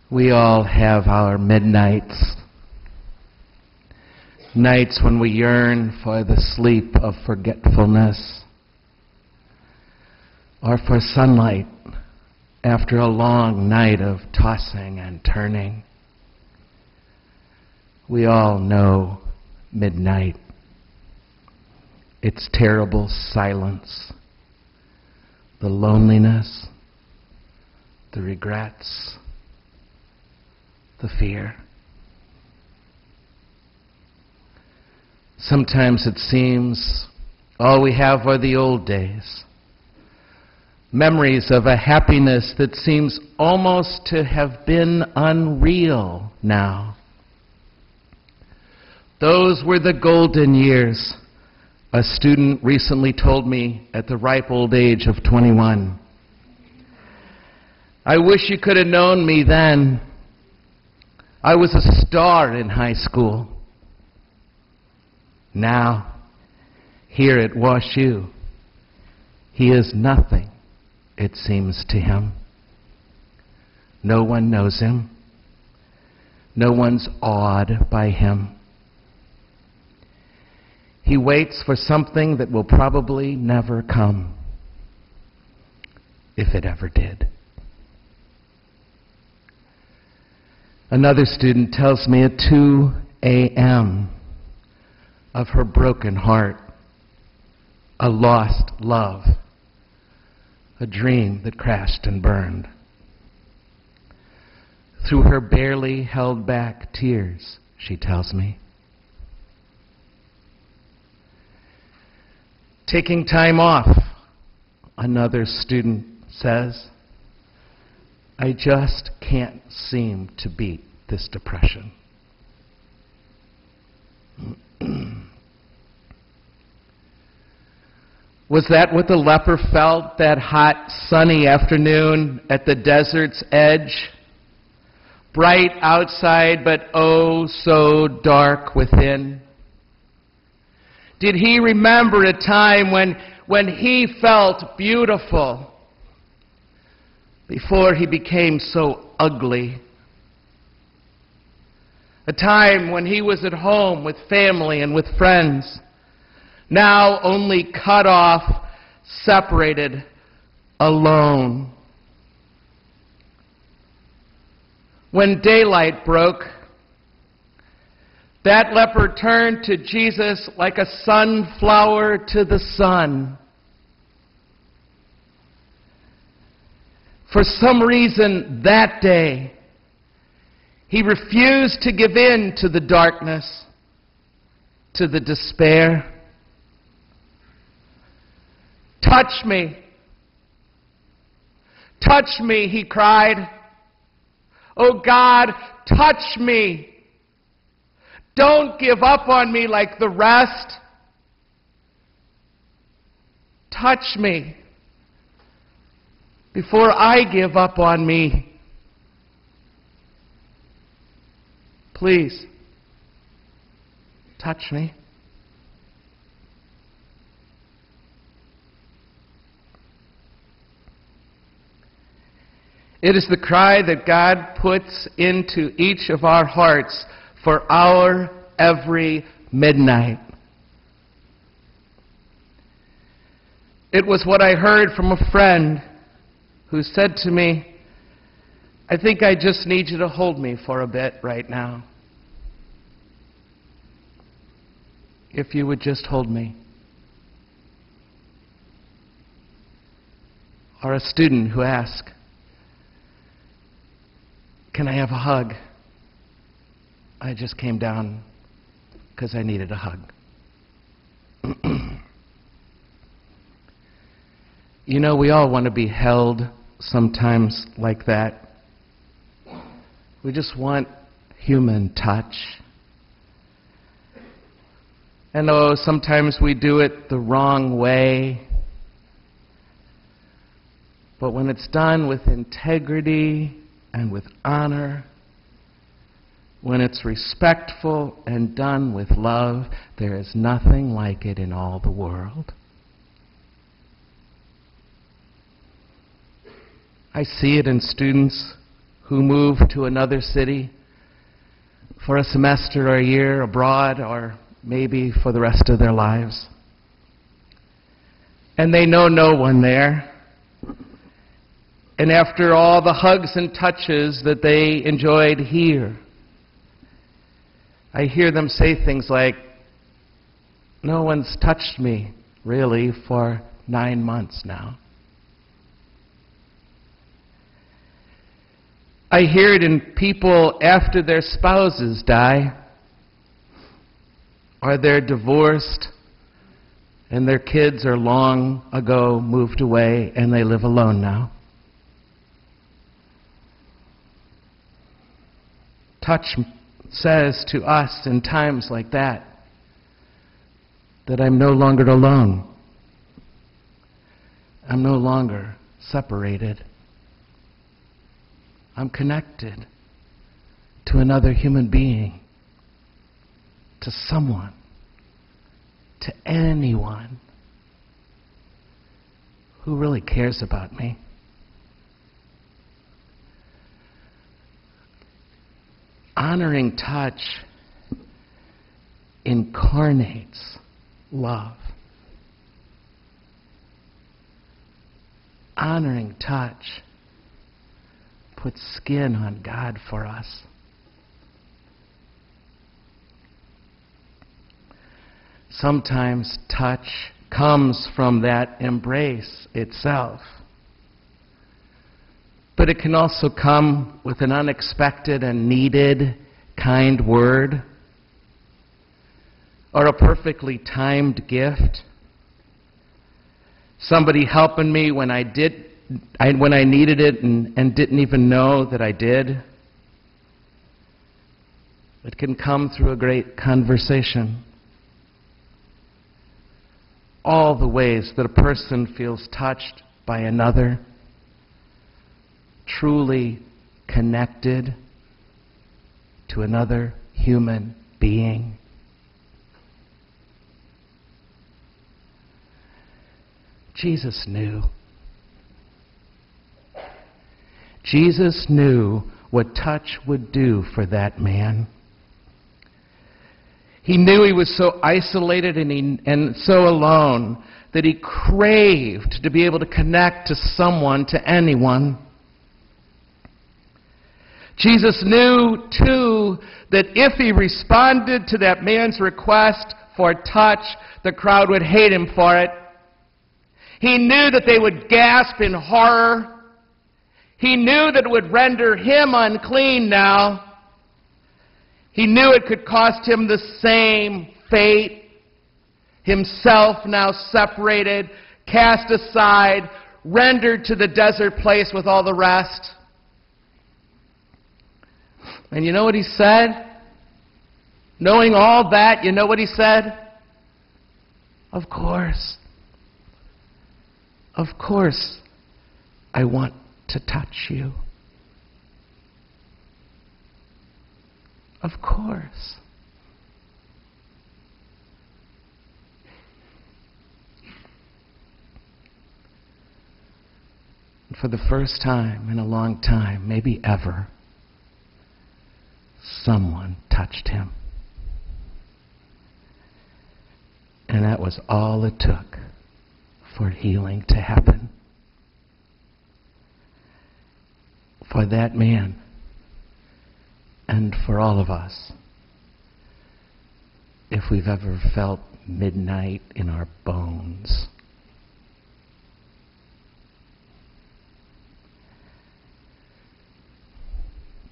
We all have our midnights, nights when we yearn for the sleep of forgetfulness or for sunlight after a long night of tossing and turning. We all know midnight, its terrible silence, the loneliness, the regrets, the fear. Sometimes it seems all we have are the old days, memories of a happiness that seems almost to have been unreal now. Those were the golden years, a student recently told me at the ripe old age of 21. I wish you could have known me then. I was a star in high school. Now, here at WashU, he is nothing, it seems to him. No one knows him. No one's awed by him. He waits for something that will probably never come, if it ever did. Another student tells me at 2 a.m. of her broken heart, a lost love, a dream that crashed and burned. Through her barely held back tears, she tells me. Taking time off, another student says, I just can't seem to beat this depression. Was that what the leper felt that hot, sunny afternoon at the desert's edge? Bright outside, but oh so dark within. Did he remember a time when he felt beautiful before he became so ugly? A time when he was at home with family and with friends, now only cut off, separated, alone. When daylight broke, that leper turned to Jesus like a sunflower to the sun. For some reason that day, he refused to give in to the darkness, to the despair. Touch me. Touch me, he cried. Oh God, touch me. Don't give up on me like the rest. Touch me before I give up on me. Please, touch me. It is the cry that God puts into each of our hearts for our every midnight. It was what I heard from a friend who said to me, I think I just need you to hold me for a bit right now. If you would just hold me. Or a student who asked, can I have a hug? I just came down because I needed a hug. You know, we all want to be held sometimes like that. We just want human touch. And oh, sometimes we do it the wrong way. But when it's done with integrity and with honor, when it's respectful and done with love, there is nothing like it in all the world. I see it in students who move to another city for a semester or a year abroad, or maybe for the rest of their lives. And they know no one there. And after all the hugs and touches that they enjoyed here, I hear them say things like, "No one's touched me, really, for 9 months now." I hear it in people after their spouses die, or they're divorced, and their kids are long ago moved away, and they live alone now. Touch says to us in times like that I'm no longer alone. I'm no longer separated. I'm connected to another human being, to someone, to anyone who really cares about me. Honoring touch incarnates love. Honoring touch puts skin on God for us. Sometimes touch comes from that embrace itself. But it can also come with an unexpected and needed kind word, or a perfectly timed gift. Somebody helping me when I needed it and didn't even know that I did. It can come through a great conversation. All the ways that a person feels touched by another, truly connected to another human being. Jesus knew. Jesus knew what touch would do for that man. He knew he was so isolated and so alone that he craved to be able to connect to someone, to anyone. Jesus knew, too, that if he responded to that man's request for touch, the crowd would hate him for it. He knew that they would gasp in horror. He knew that it would render him unclean now. He knew it could cost him the same fate. Himself now separated, cast aside, rendered to the desert place with all the rest. And you know what he said? Knowing all that, you know what he said? Of course. Of course, I want to touch you. Of course. And for the first time in a long time, maybe ever, someone touched him. And that was all it took for healing to happen. For that man and for all of us, if we've ever felt midnight in our bones.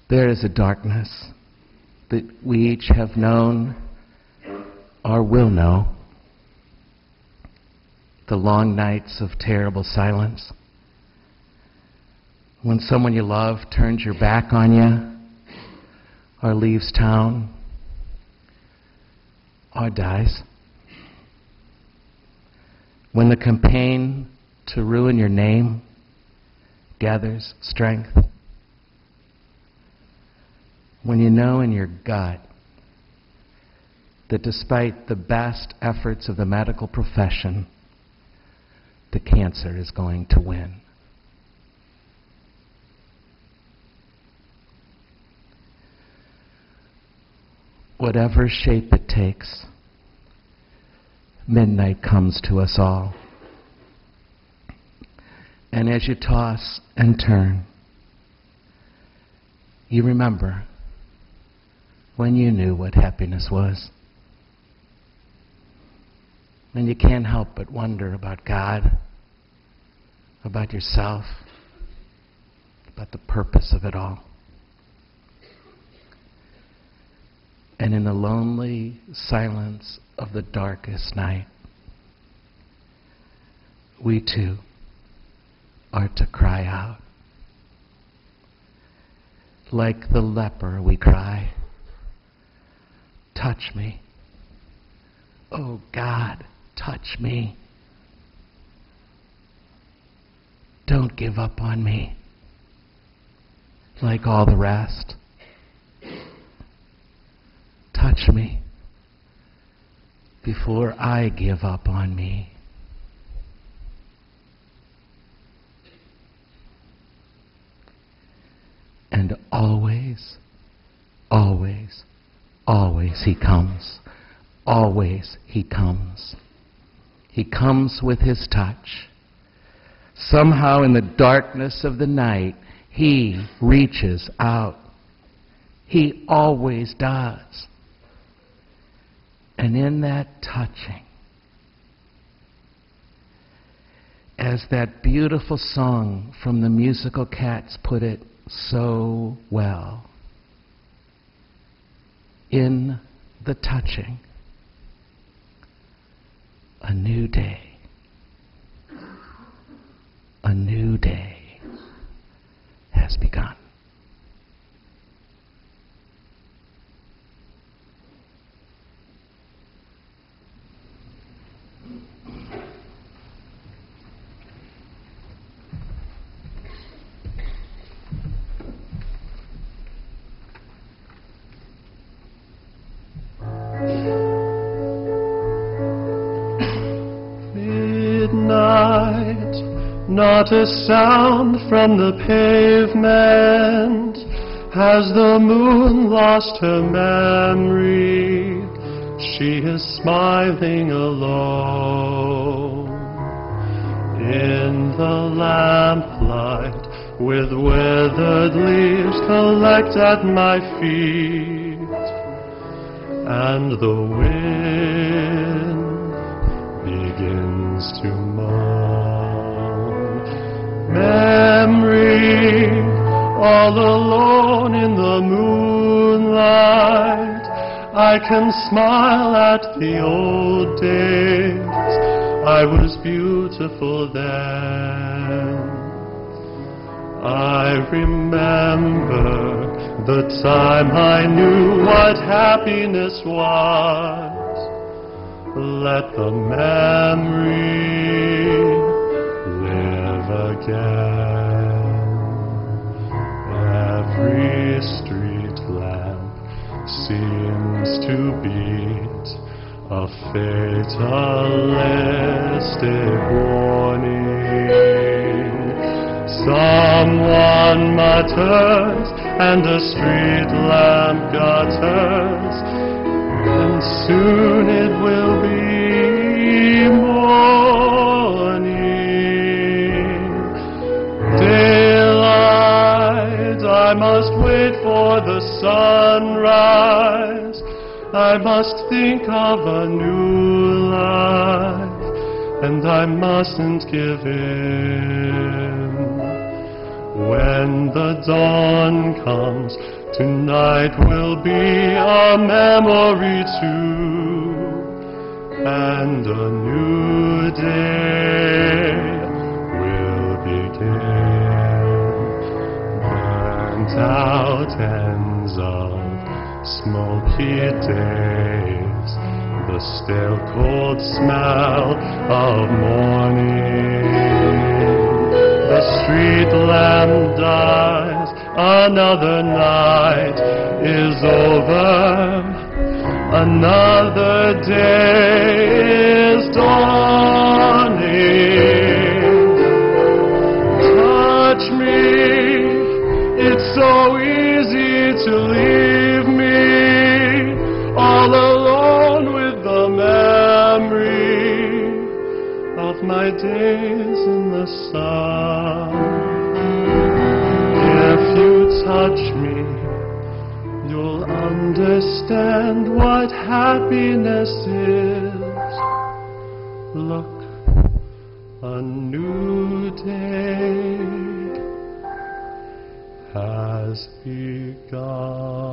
There is a darkness that we each have known or will know. The long nights of terrible silence. When someone you love turns your back on you, or leaves town, or dies. When the campaign to ruin your name gathers strength. When you know in your gut that despite the best efforts of the medical profession, the cancer is going to win. whatever shape it takes, midnight comes to us all. And as you toss and turn, you remember when you knew what happiness was. And you can't help but wonder about God, about yourself, about the purpose of it all. And in the lonely silence of the darkest night, we too are to cry out. Like the leper we cry, touch me. Oh God, touch me. Don't give up on me like all the rest. Touch me before I give up on me. And always, always, always He comes. Always He comes. He comes with His touch. Somehow in the darkness of the night, He reaches out. He always does. And in that touching, as that beautiful song from the musical Cats put it so well, in the touching, a new day has begun. Not a sound from the pavement. Has the moon lost her memory? She is smiling alone in the lamplight, with withered leaves collect at my feet, and the wind begins to moan. Memory, all alone in the moonlight, I can smile at the old days. I was beautiful then. I remember the time I knew what happiness was. Let the memory live again. Every street lamp seems to beat a fatalistic warning. Someone mutters and a street lamp gutters, and soon it will be morning. Daylight, I must wait for the sunrise. I must think of a new life, and I mustn't give in. When the dawn comes, tonight will be a memory too, and a new day will begin. Burnt out ends of smoky days, the stale cold smell of morning. The street lamp dies, another night is over, another day is dawning. Touch me, it's so easy to leave me. days in the sun. If you touch me, you'll understand what happiness is. Look, a new day has begun.